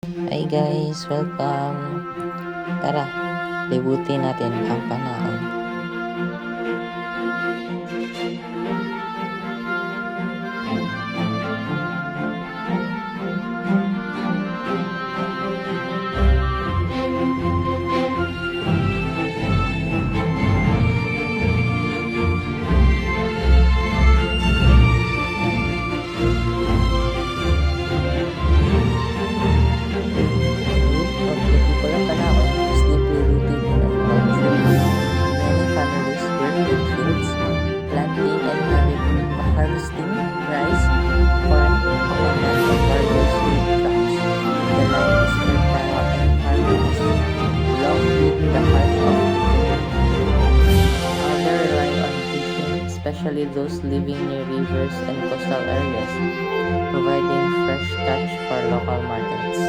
Hi guys, welcome. Tara, libutin natin ang Panaon. Especially those living near rivers and coastal areas, providing fresh catch for local markets.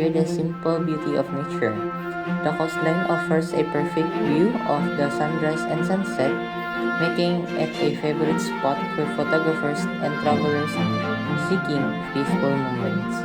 The simple beauty of nature. The coastline offers a perfect view of the sunrise and sunset, making it a favorite spot for photographers and travelers seeking peaceful moments.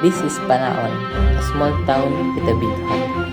This is Panaon, a small town with a big heart.